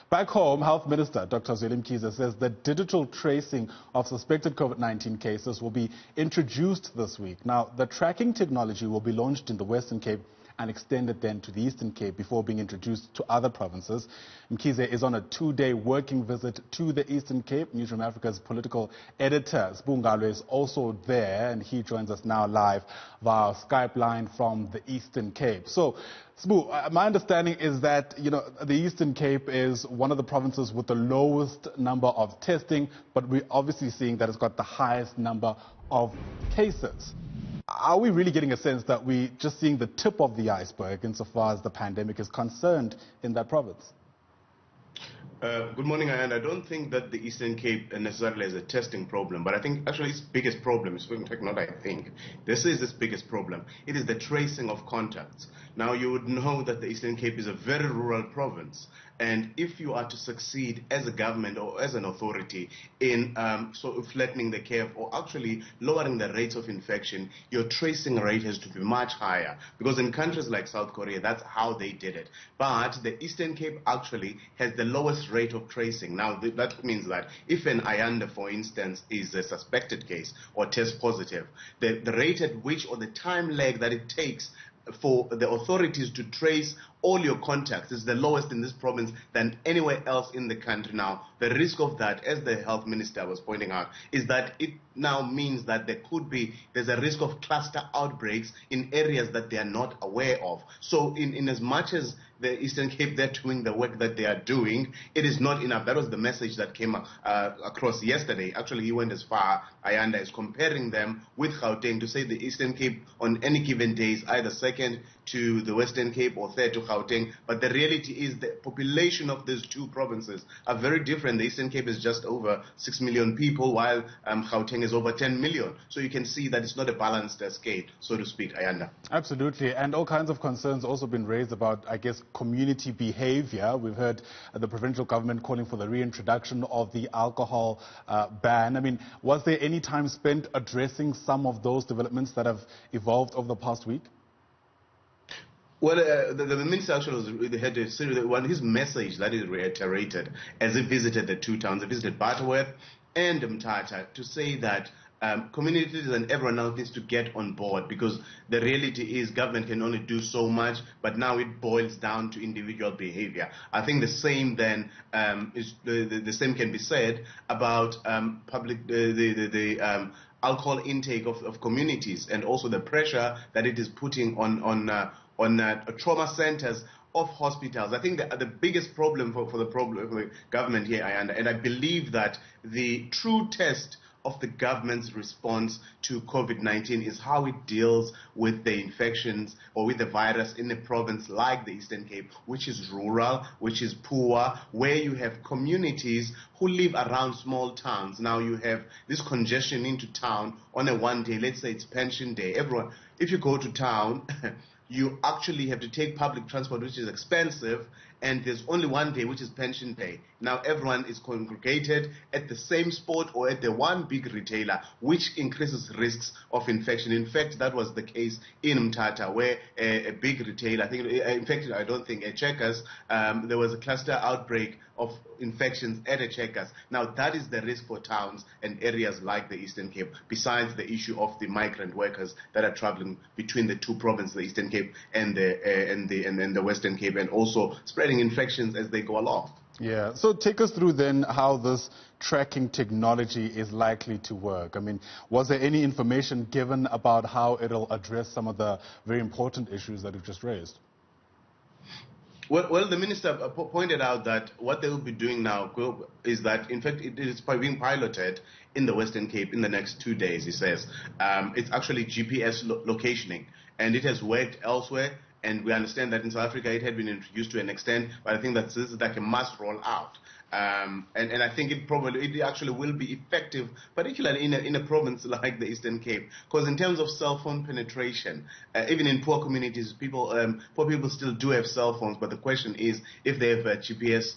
Back home, Health Minister Dr. Zweli Mkhize says that digital tracing of suspected COVID-19 cases will be introduced this week. Now, the tracking technology will be launched in the Western Cape and extended then to the Eastern Cape before being introduced to other provinces. Mkhize is on a 2-day working visit to the Eastern Cape. Newzroom Afrika's political editor, Ngalwa, is also there, and he joins us now live via Skype line from the Eastern Cape. So, Sbu, my understanding is that, the Eastern Cape is one of the provinces with the lowest number of testing, but we're obviously seeing that it's got the highest number of cases. Are we really getting a sense that we're just seeing the tip of the iceberg insofar as the pandemic is concerned in that province? Good morning, Ayanda. I don't think that the Eastern Cape necessarily has a testing problem, but I think actually its biggest problem is, in fact, not I think, this is its biggest problem. It is the tracing of contacts. Now, you would know that the Eastern Cape is a very rural province, and if you are to succeed as a government or as an authority in sort of flattening the curve or actually lowering the rates of infection, your tracing rate has to be much higher, because in countries like South Korea, that's how they did it. But the Eastern Cape actually has the lowest rate of tracing. Now, that means that if an Ayanda, for instance, is a suspected case or test positive, the rate at which, or the time lag that it takes for the authorities to trace all your contacts is the lowest in this province than anywhere else in the country. Now, the risk of that, as the health minister was pointing out, is that it now means that there's a risk of cluster outbreaks in areas that they are not aware of. So in as much as the Eastern Cape, they're doing the work that they are doing, it is not enough. That was the message that came across yesterday. Actually, he went as far, Ayanda, as comparing them with Gauteng to say the Eastern Cape on any given day is either second to the Western Cape or third to Gauteng. But the reality is the population of these two provinces are very different. The Eastern Cape is just over 6 million people, while Gauteng is over 10 million. So you can see that it's not a balanced scale, so to speak, Ayanda. Absolutely. And all kinds of concerns also been raised about, I guess, community behavior. We've heard the provincial government calling for the reintroduction of the alcohol ban. I mean, was there any time spent addressing some of those developments that have evolved over the past week? Well, the minister actually had a series his message that is reiterated as he visited the two towns. He visited Butterworth and Mthatha to say that communities and everyone else needs to get on board, because the reality is government can only do so much, but now it boils down to individual behavior. I think the same then the same can be said about alcohol intake of communities, and also the pressure that it is putting on trauma centers of hospitals. I think the biggest problem for the government here, Ayanda, and I believe that the true test of the government's response to COVID-19 is how it deals with the infections or with the virus in a province like the Eastern Cape, which is rural, which is poor, where you have communities who live around small towns. Now you have this congestion into town on a one day, let's say it's pension day. Everyone, if you go to town, you actually have to take public transport, which is expensive, and there's only one day, which is pension day. Now everyone is congregated at the same spot or at the one big retailer, which increases risks of infection. In fact, that was the case in Mthatha, where a big retailer, I don't think a Checkers, there was a cluster outbreak of infections at a Checkers. Now that is the risk for towns and areas like the Eastern Cape, besides the issue of the migrant workers that are traveling between the two provinces, the Eastern Cape and the Western Cape, and also spreading infections as they go along. Yeah, so take us through then how this tracking technology is likely to work. I mean, was there any information given about how it'll address some of the very important issues that you've just raised? Well, the minister pointed out that what they will be doing now is that, in fact, it is being piloted in the Western Cape in the next 2 days, he says. It's actually GPS locationing, and it has worked elsewhere. And we understand that in South Africa it had been introduced to an extent, but I think that this is like a must roll out. And I think it actually will be effective, particularly in a province like the Eastern Cape, because in terms of cell phone penetration, even in poor communities, poor people still do have cell phones, but the question is if they have a GPS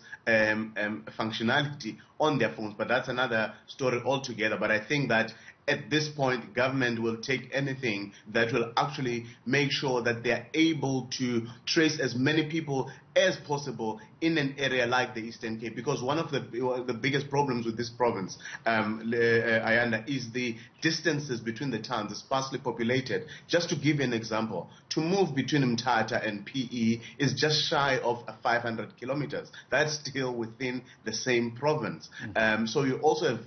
functionality on their phones. But that's another story altogether. But I think that at this point, government will take anything that will actually make sure that they are able to trace as many people as possible in an area like the Eastern Cape, because one of the biggest problems with this province, Ayanda, is the distances between the towns. It's sparsely populated. Just to give you an example, to move between Mthatha and PE is just shy of 500 kilometers. That's still within the same province. So you also have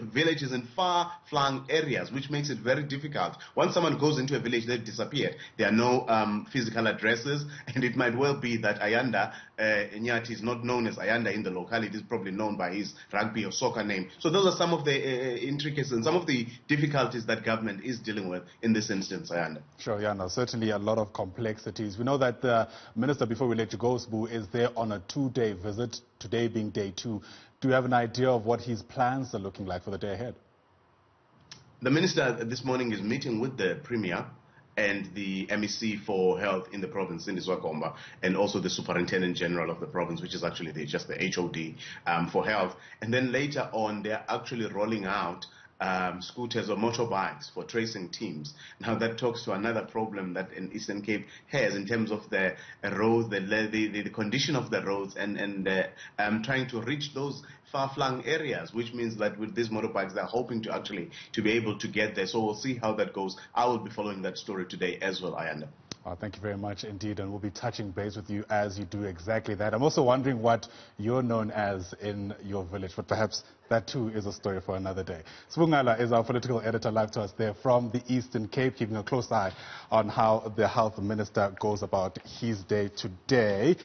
villages in far-flung areas, which makes it very difficult. Once someone goes into a village, they've disappeared. There are no physical addresses, and it might well be that Ayanda Nyathi is not known as Ayanda in the locality. Is probably known by his rugby or soccer name. So those are some of the intricacies and some of the difficulties that government is dealing with in this instance, Ayanda. Sure, Ayanda. Certainly a lot of complexities. We know that the Minister, before we let you go, Sbu, is there on a 2-day visit, today being day 2. Do you have an idea of what his plans are looking like for the day ahead? The Minister this morning is meeting with the Premier and the MEC for Health in the province, in Ngalwa, and also the Superintendent General of the province, which is actually just the HOD for Health. And then later on, they're actually rolling out scooters or motorbikes for tracing teams. Now that talks to another problem that in Eastern Cape has in terms of the roads, the condition of the roads, and trying to reach those far-flung areas, which means that with these motorbikes they're hoping to be able to get there. So we'll see how that goes. I will be following that story today as well, Ayanda. Thank you very much indeed, and we'll be touching base with you as you do exactly that. I'm also wondering what you're known as in your village, but perhaps that too is a story for another day. Ngalwa is our political editor, live to us there from the Eastern Cape, keeping a close eye on how the health minister goes about his day today.